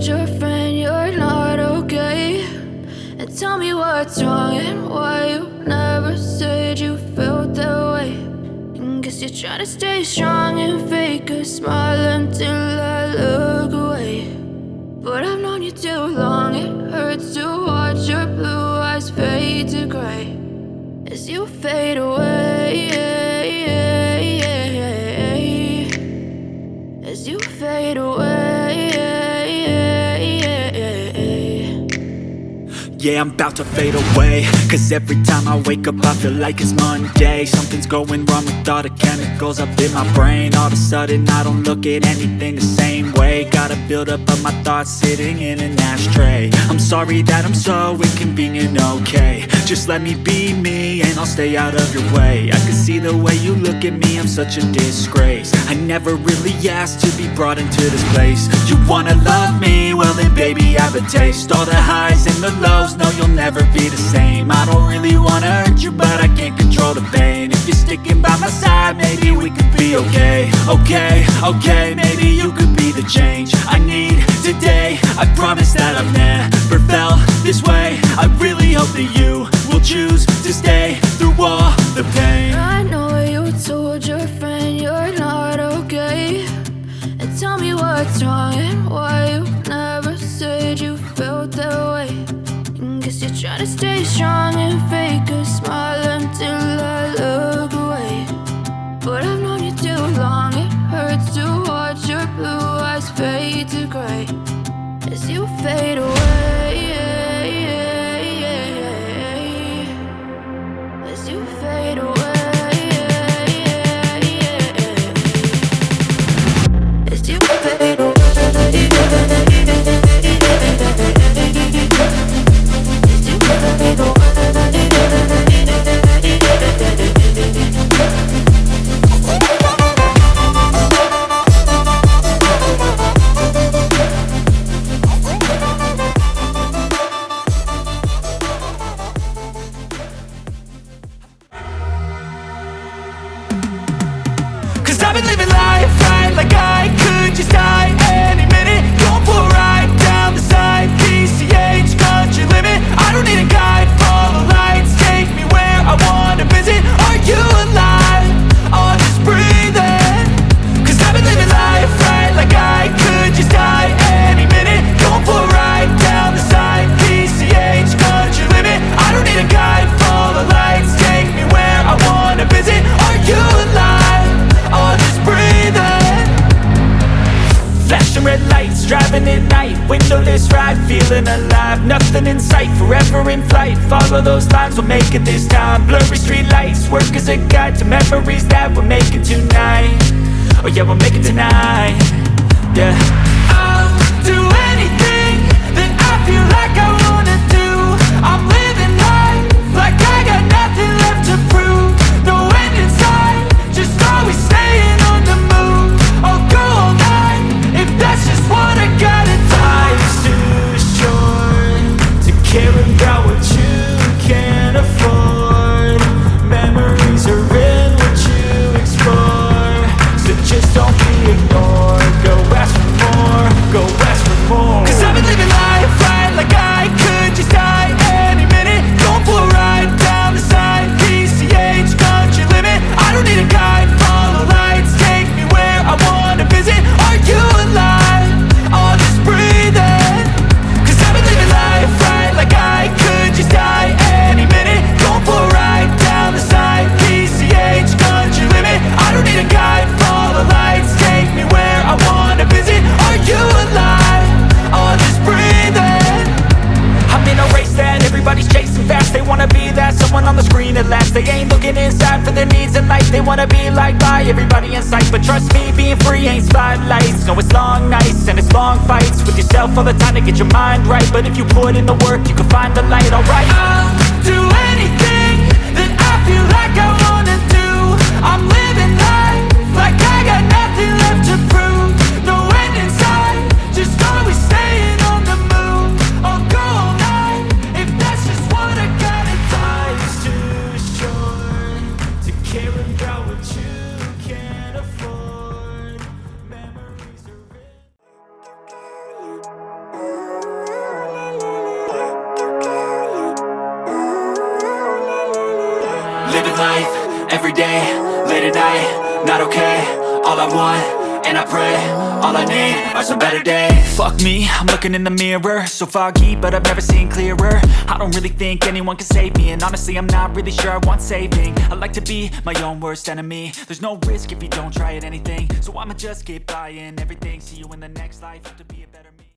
told your friend you're not okay? And tell me what's wrong and why you never said you felt that way. And guess you're trying to stay strong and fake a smile until I look away. But I've known you too long, it hurts to watch your blue eyes fade to gray as you fade away, as you fade away. Yeah, I'm about to fade away, cause every time I wake up I feel like it's Monday. Something's going wrong with all the chemicals up in my brain. All of a sudden I don't look at anything the same way. Got a buildup of my thoughts sitting in an ashtray. I'm sorry that I'm so inconvenient, okay? Just let me be me and I'll stay out of your way. I can see the way you look at me, I'm such a disgrace. I never really asked to be brought into this place. You wanna love me? Well then baby I have a taste. All the highs and the lows, no you'll never be the same. I don't really wanna hurt you but I can't control the pain. If you're sticking by my side maybe we could be okay. Okay, maybe you could be the change I need today. I promise that I've never felt this way. I really hope that you will choose to stay through all the pain. I know you told your friend you're not okay. And tell me what's wrong and why you never said you felt that way. And guess you're trying to stay strong and fake a smile until I look away. But I've known you too long, it hurts to watch your blue eyes fade to gray as you fade away, as you fade away, as you fade away. Cause I've been living life right like I could just die any minute. Going for a ride down the side, PCH country limit. I don't need a guide, follow lights, take me where I wanna visit. Are you alive? Or just breathing? Cause I've been living life right like I could just die any minute. Going for a ride down the side, PCH country limit. I don't need a guide, follow lights, take me where I wanna visit. Are you alive? Or just breathing? Flashing red lights, driving at night, windowless ride, feeling alive. Nothing in sight, forever in flight. Follow those lines, we'll make it this time. Blurry street lights, work as a guide to memories that we're making tonight. Oh yeah, we'll make it tonight. Yeah. I'll do anything that I feel like I wanna do. I'm living life like I got nothing left to prove. No end in sight, just always staying on the move. I'll go all night if that's just what I gotta do. Life's too short to care about what you can't afford. Memories are in what you explore, so just don't be ignored. Go ask for more, go ask for more. Cause I've been living life right like I could just die any minute. Going for a ride down the side, PCH country limit. I don't need a guide, follow lights, take me where I wanna visit. Are you alive? Or just breathing? Cause I've been living life right like I could just die any minute. Going for a ride down the side, PCH country limit. I don't need a guide, follow lights, take me where I wanna visit. Are you alive? Or just breathing? I'm in a race that everybody's chasing fast. They wanna be that someone on the screen at last. They ain't looking inside for their needs in life. They wanna be liked by everybody in sight. But trust me, being free ain't spotlights. No, it's long nights and it's long fights with yourself all the time to get your mind right. But if you put in the work, you can find the light, alright. I'll do anything that I feel like I wanna do. I'm living life like I got nothing left to prove. No end in sight, just always staying on the move. I'll go all night if that's just what I gotta do. Life's too short to care about what you can't afford. Memories are in. living life, everyday, late at night, not okay. All I want, and I pray, all I need are some better days. Fuck me, I'm looking in the mirror, so foggy, but I've never seen clearer. I don't really think anyone can save me, and honestly I'm not really sure I want saving. I like to be my own worst enemy. There's no risk if you don't try at anything, so I'ma just keep buying everything. See you in the next life, have to be a better me.